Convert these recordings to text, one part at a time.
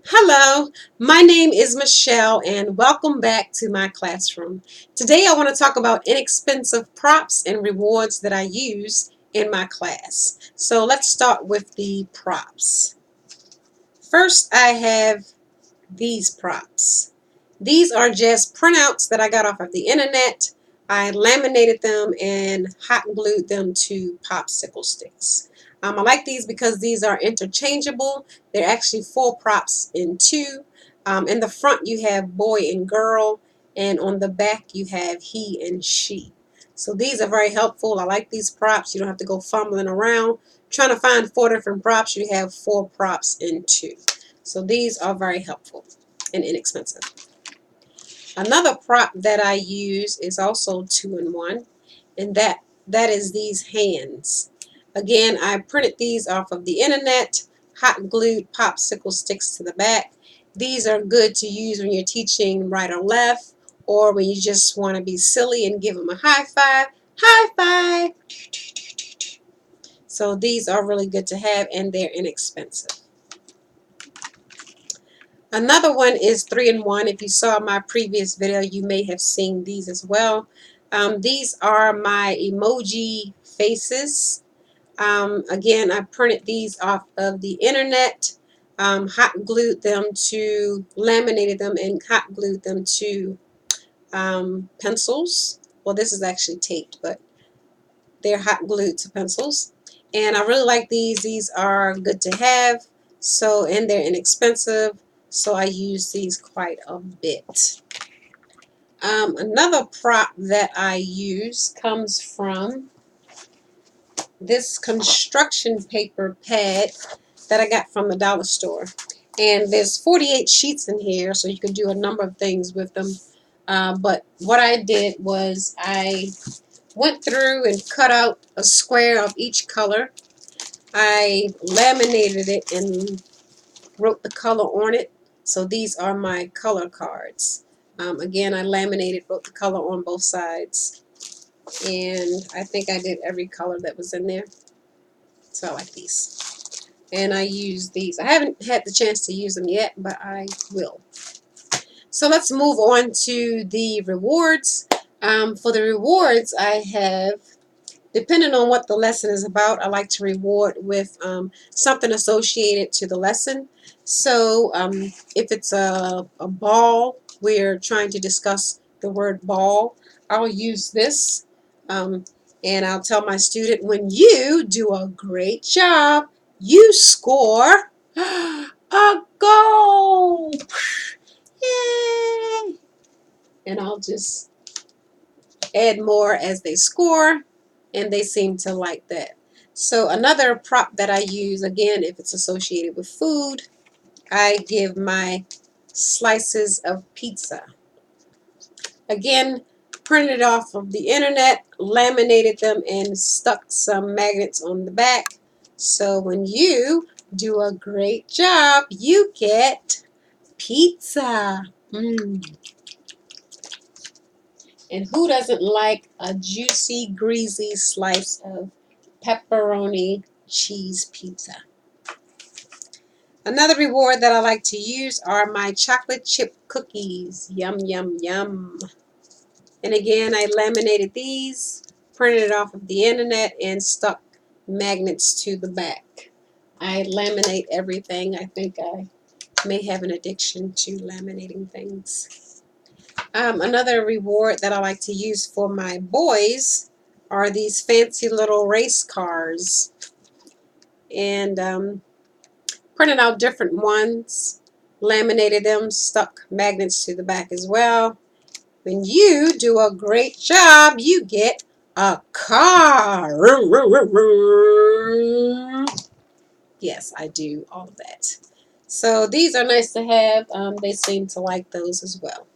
Hello, my name is Michelle and welcome back to my classroom. Today I want to talk about inexpensive props and rewards that I use in my class. So let's start with the props. First I have these props. These are just printouts that I got off of the internet. I laminated them and hot glued them to popsicle sticks. I like these because these are interchangeable. They're actually 4 props in 2. In the front you have boy and girl, and on the back you have he and she. So these are very helpful. I like these props. You don't have to go fumbling around trying to find 4 different props. You have 4 props in 2. So these are very helpful and inexpensive. Another prop that I use is also 2-in-1, and that is these hands. Again, I printed these off of the internet, hot glued popsicle sticks to the back. These are good to use when you're teaching right or left, or when you just want to be silly and give them a high five. High five! So these are really good to have, and they're inexpensive. Another one is 3-in-1. If you saw my previous video, you may have seen these as well. These are my emoji faces. Again, I printed these off of the internet, hot glued them to, laminated them and hot glued them to pencils. Well, this is actually taped, but they're hot glued to pencils. And I really like these. These are good to have. So, and they're inexpensive. So I use these quite a bit. Another prop that I use comes from this construction paper pad that I got from the dollar store. And there's 48 sheets in here, so you can do a number of things with them. But what I did was I went through and cut out a square of each color. I laminated it and wrote the color on it. So these are my color cards. Again, I laminated, wrote the color on both sides. And I think I did every color that was in there. So I like these. And I use these. I haven't had the chance to use them yet, but I will. So let's move on to the rewards. For the rewards, I have, depending on what the lesson is about, I like to reward with something associated to the lesson. So if it's a ball, we're trying to discuss the word ball, I'll use this. And I'll tell my student, when you do a great job, you score a goal. Yay! And I'll just add more as they score, and they seem to like that. So another prop that I use, again, if it's associated with food, I give my slices of pizza. Again, printed off of the internet, laminated them, and stuck some magnets on the back. So when you do a great job, you get pizza. And who doesn't like a juicy, greasy slice of pepperoni cheese pizza? Another reward that I like to use are my chocolate chip cookies. Yum, yum, yum. And again, I laminated these, printed it off of the internet, and stuck magnets to the back. I laminate everything. I think I may have an addiction to laminating things. Another reward that I like to use for my boys are these fancy little race cars. And printed out different ones, laminated them, stuck magnets to the back as well. When you do a great job, you get a car. Yes, I do all of that. So these are nice to have. They seem to like those as well.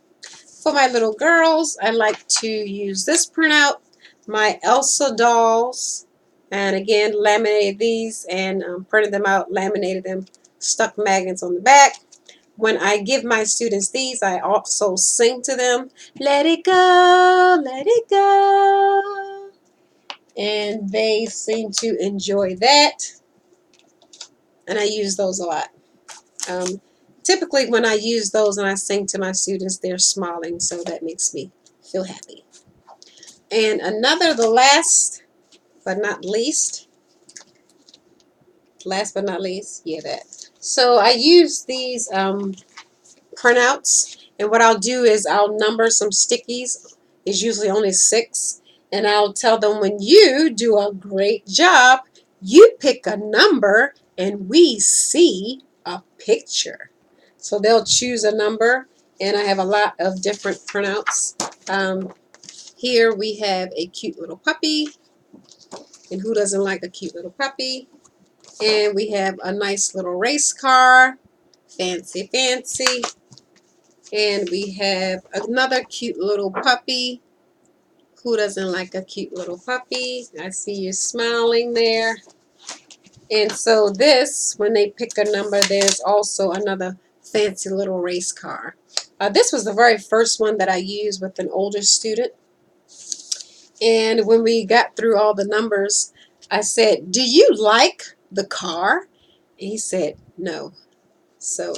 For my little girls, I like to use this printout, my Elsa Dolls. And again, laminated these and printed them out, laminated them, stuck magnets on the back. When I give my students these, I also sing to them, let it go, let it go. And they seem to enjoy that. And I use those a lot. typically when I use those and I sing to my students, they're smiling, so that makes me feel happy. And the last but not least, yeah, that. So I use these printouts, and what I'll do is I'll number some stickies. It's usually only 6, and I'll tell them, when you do a great job, you pick a number and we see a picture. So they'll choose a number, and I have a lot of different printouts. Here we have a cute little puppy, and who doesn't like a cute little puppy? And we have a nice little race car, fancy, fancy. And we have another cute little puppy. Who doesn't like a cute little puppy? I see you smiling there. And so this, when they pick a number, there's also another fancy little race car. This was the very first one that I used with an older student. And when we got through all the numbers, I said, "Do you like the car?" And he said, "No." So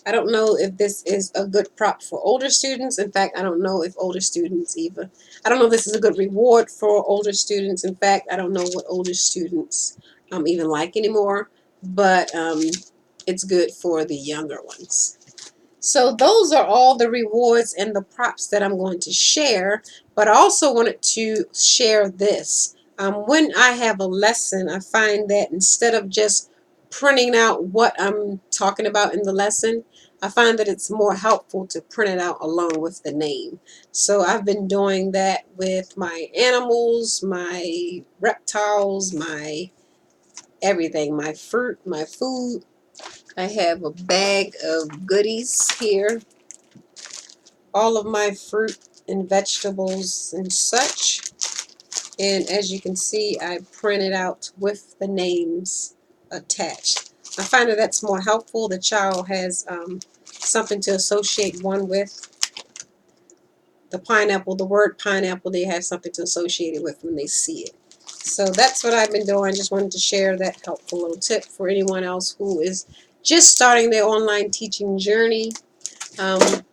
I don't know if this is a good prop for older students. In fact, I don't know if older students either. I don't know if this is a good reward for older students. In fact, I don't know what older students even like anymore. But it's good for the younger ones. So those are all the rewards and the props that I'm going to share. But I also wanted to share this. When I have a lesson, I find that instead of just printing out what I'm talking about in the lesson, I find that it's more helpful to print it out along with the name. So I've been doing that with my animals, my reptiles, my everything, my fruit, my food. I have a bag of goodies here. All of my fruit and vegetables and such. And as you can see, I printed out with the names attached. I find that that's more helpful. The child has something to associate one with. The pineapple, the word pineapple, they have something to associate it with when they see it. So that's what I've been doing. I just wanted to share that helpful little tip for anyone else who is just starting their online teaching journey. Um,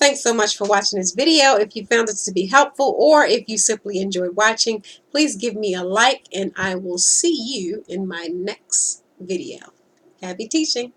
Thanks so much for watching this video. If you found it to be helpful, or if you simply enjoyed watching, please give me a like, and I will see you in my next video. Happy teaching!